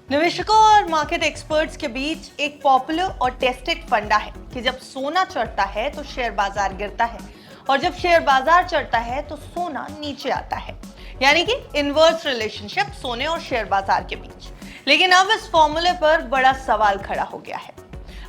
निवेशकों और market experts के बीच एक पॉपुलर और टेस्टेड फंडा है कि जब सोना चढ़ता है तो शेयर बाजार गिरता है और जब शेयर बाजार चढ़ता है तो सोना नीचे आता है। यानी कि इनवर्स रिलेशनशिप सोने और शेयर बाजार के बीच। लेकिन अब इस फॉर्मूले पर बड़ा सवाल खड़ा हो गया है।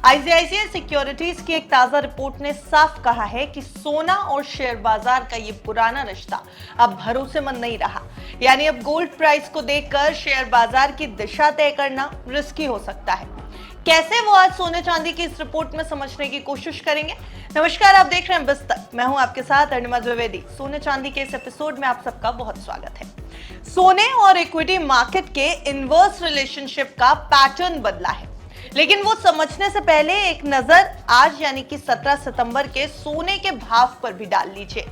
आईसीआईसीआई सिक्योरिटीज की एक ताजा रिपोर्ट ने साफ कहा है कि सोना और शेयर बाजार का ये पुराना रिश्ता अब भरोसेमंद नहीं रहा। यानी अब गोल्ड प्राइस को देखकर शेयर बाजार की दिशा तय करना रिस्की हो सकता है। कैसे, वो आज सोने चांदी की इस रिपोर्ट में समझने की कोशिश करेंगे। नमस्कार, आप देख रहे हैं बिस्तर। मैं हूं आपके साथ अरुणिमा द्विवेदी। सोने चांदी के इस एपिसोड में आप सबका बहुत स्वागत है। सोने और इक्विटी मार्केट के इनवर्स रिलेशनशिप का पैटर्न बदला है, लेकिन वो समझने से पहले एक नजर आज यानी कि 17 सितंबर के सोने के भाव पर भी डाल लीजिए।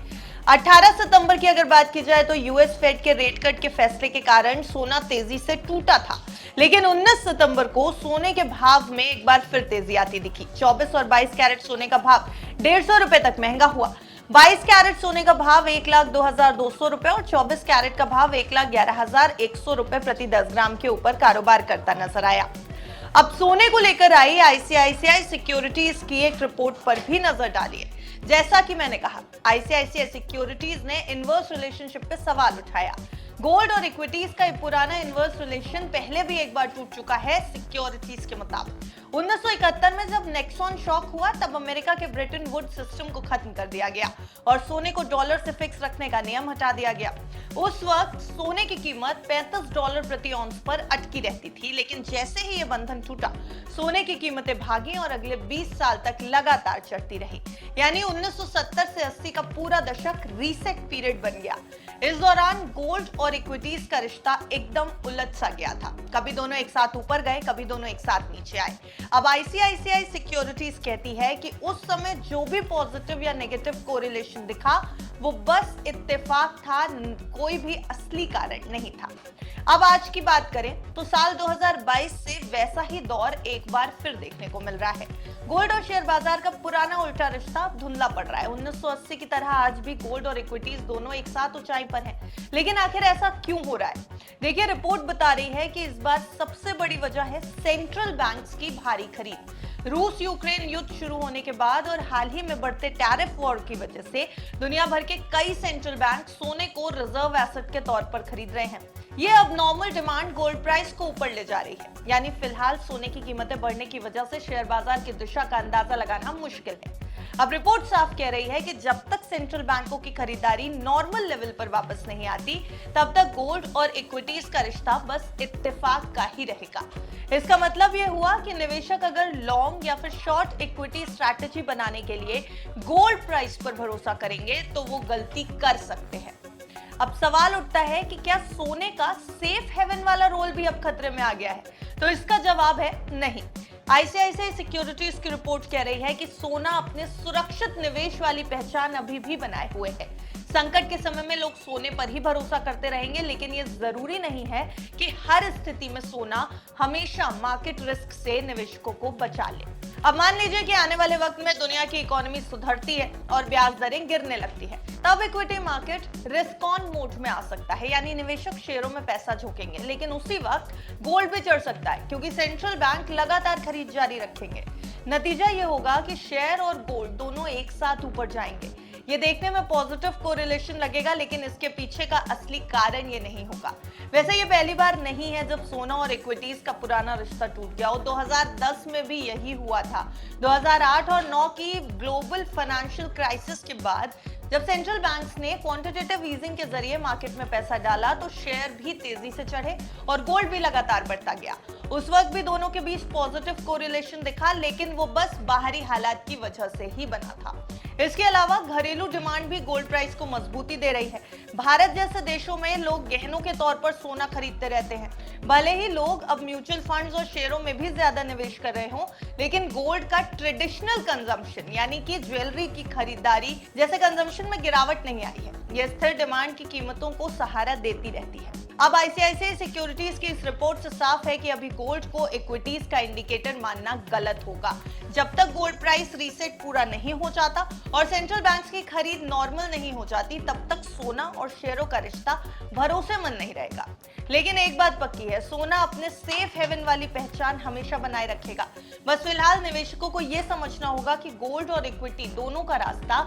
18 सितंबर की अगर बात की जाए तो यूएस फेड के रेट कट के फैसले के कारण सोना तेजी से टूटा था, लेकिन 19 सितंबर को सोने के भाव में एक बार फिर तेजी आती दिखी। 24 और 22 कैरेट सोने का भाव 150 रुपए तक महंगा हुआ। 22 कैरेट सोने का भाव 1,02,200 रुपए और 24 कैरेट का भाव 1,11,100 रुपए प्रति 10 ग्राम के ऊपर कारोबार करता नजर आया। अब सोने को लेकर आई आईसीआईसीआई सिक्योरिटीज की एक रिपोर्ट पर भी नजर डालिए। जैसा कि मैंने कहा, आईसीआईसीआई सिक्योरिटीज ने इनवर्स रिलेशनशिप पे सवाल उठाया। गोल्ड और इक्विटीज का पुराना इनवर्स रिलेशन पहले भी एक बार टूट चुका है सिक्योरिटीज के मुताबिक। 1971 में जब नेक्सॉन शॉक हुआ तब अमेरिका के ब्रेटन वुड सिस्टम को खत्म कर दिया गया और सोने को डॉलर से फिक्स रखने का नियम हटा दिया गया। उस वक्त सोने की कीमत $35 प्रति औंस पर अटकी रहती थी, लेकिन जैसे ही ये बंधन टूटा, सोने की कीमतें भागी और अगले 20 साल तक लगातार चढ़ती रही। यानी 1970 से 80 का पूरा दशक रीसेट पीरियड बन गया। इस दौरान गोल्ड और इक्विटीज का रिश्ता एकदम उलझ सा गया था। कभी दोनों एक साथ ऊपर गए, कभी दोनों एक साथ नीचे आए। अब आईसीआईसीआई सिक्योरिटीज कहती है कि उस समय जो भी पॉजिटिव या नेगेटिव कोरिलेशन दिखा वो बस इत्तेफाक था, कोई भी असली कारण नहीं था। अब आज की बात करें तो साल 2022 से वैसा ही दौर एक बार फिर देखने को मिल रहा है। गोल्ड और शेयर बाजार का पुराना उल्टा रिश्ता धुंधला पड़ रहा है। 1980 की तरह आज भी गोल्ड और इक्विटीज दोनों एक साथ ऊंचाई पर हैं। लेकिन आखिर ऐसा क्यों हो रहा है? देखिए, रिपोर्ट बता रही है कि इस बार सबसे बड़ी वजह है सेंट्रल बैंक्स की भारी खरीद। रूस यूक्रेन युद्ध शुरू होने के बाद और हाल ही में बढ़ते टैरिफ वॉर की वजह से दुनिया भर के कई सेंट्रल बैंक सोने को रिजर्व एसेट के तौर पर खरीद रहे हैं। ये अब नॉर्मल डिमांड गोल्ड प्राइस को ऊपर ले जा रही है। यानी फिलहाल सोने की कीमतें बढ़ने की वजह से शेयर बाजार की दिशा का अंदाजा लगाना मुश्किल है। अब रिपोर्ट साफ कह रही है कि जब तक सेंट्रल बैंकों की खरीदारी नॉर्मल लेवल पर वापस नहीं आती, तब तक गोल्ड और इक्विटीज का रिश्ता बस इत्तेफाक का ही रहेगा। इसका मतलब यह हुआ कि निवेशक अगर लॉन्ग या फिर शॉर्ट इक्विटी स्ट्रैटेजी बनाने के लिए गोल्ड प्राइस पर भरोसा करेंगे तो वो गलती कर सकते हैं। अब सवाल उठता है कि क्या सोने का सेफ हेवन वाला रोल भी अब खतरे में आ गया है? तो इसका जवाब है नहीं। आईसीआईसीआई सिक्योरिटीज की रिपोर्ट कह रही है कि सोना अपने सुरक्षित निवेश वाली पहचान अभी भी बनाए हुए है। संकट के समय में लोग सोने पर ही भरोसा करते रहेंगे, लेकिन ये जरूरी नहीं है कि हर स्थिति में सोना हमेशा मार्केट रिस्क से निवेशकों को बचा ले। अब मान लीजिए कि आने वाले वक्त में दुनिया की इकोनॉमी सुधरती है और ब्याज दरें गिरने लगती है, तब equity market risk on mode में आ सकता है। यानी निवेशक शेयरों में पैसा झोंकेंगे, लेकिन उसी वक्त गोल्ड भी चढ़ सकता है क्योंकि सेंट्रल बैंक लगातार खरीद जारी रखेंगे। नतीजा ये होगा कि शेयर और गोल्ड दोनों एक साथ ऊपर जाएंगे। ये देखने में पॉजिटिव कोरिलेशन लगेगा, लेकिन इसके पीछे का असली कारण ये नहीं होगा। वैसे ये पहली बार नहीं है जब सोना और इक्विटीज का पुराना रिश्ता टूट गया। और 2010 में भी यही हुआ था। 2008 और 9 की ग्लोबल फाइनेंशियल क्राइसिस के बाद जब सेंट्रल बैंक्स ने क्वांटिटेटिव ईजिंग के जरिए मार्केट में पैसा डाला तो शेयर भी तेजी से चढ़े और गोल्ड भी लगातार बढ़ता गया। उस वक्त भी दोनों के बीच पॉजिटिव कोरिलेशन दिखा, लेकिन वो बस बाहरी हालात की वजह से ही बना था। इसके अलावा घरेलू डिमांड भी गोल्ड प्राइस को मजबूती दे रही है। भारत जैसे देशों में लोग गहनों के तौर पर सोना खरीदते रहते हैं। भले ही लोग अब म्यूचुअल फंड्स और शेयरों में भी ज्यादा निवेश कर रहे हों, लेकिन गोल्ड का ट्रेडिशनल कंजम्पशन यानी कि ज्वेलरी की खरीदारी जैसे कंजम्पशन में गिरावट नहीं आई है। यह स्थिर डिमांड की कीमतों को सहारा देती रहती है। अब आईसीआईसीआई सिक्योरिटीज की इस रिपोर्ट से साफ है कि अभी गोल्ड को इक्विटीज का इंडिकेटर मानना गलत होगा। जब तक गोल्ड प्राइस रीसेट पूरा नहीं हो जाता और सेंट्रल बैंक्स की खरीद नॉर्मल नहीं हो जाती, तब तक सोना और शेयरों का रिश्ता भरोसेमंद नहीं रहेगा। लेकिन एक बात पक्की है, सोना अपने सेफ हेवन वाली पहचान हमेशा बनाए रखेगा। बस फिलहाल निवेशकों को यह समझना होगा कि गोल्ड और इक्विटी दोनों का रास्ता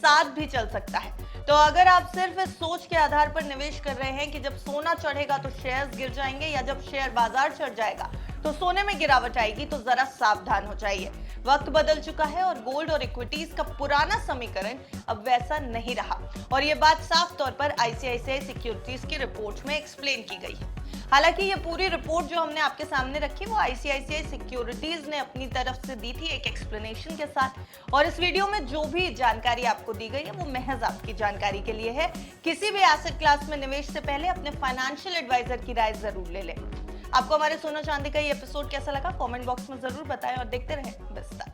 साथ भी चल सकता है। तो अगर आप सिर्फ इस सोच के आधार पर निवेश कर रहे हैं कि जब सोना चढ़ेगा तो शेयर्स गिर जाएंगे या जब शेयर बाजार चढ़ जाएगा तो सोने में गिरावट आएगी, तो जरा सावधान हो जाइए। वक्त बदल चुका है और गोल्ड और इक्विटीज का पुराना समीकरण अब वैसा नहीं रहा, और ये बात साफ तौर पर आईसीआईसीआई सिक्योरिटीज की रिपोर्ट में एक्सप्लेन की गई है। हालांकि ये पूरी रिपोर्ट जो हमने आपके सामने रखी वो आईसीआईसीआई सिक्योरिटीज ने अपनी तरफ से दी थी एक एक्सप्लेनेशन के साथ, और इस वीडियो में जो भी जानकारी आपको दी गई है वो महज आपकी जानकारी के लिए है। किसी भी एसेट क्लास में निवेश से पहले अपने फाइनेंशियल एडवाइजर की राय जरूर ले लें। आपको हमारे सोना चांदी का ये एपिसोड कैसा लगा कमेंट बॉक्स में जरूर बताएं और देखते रहें विस्तार।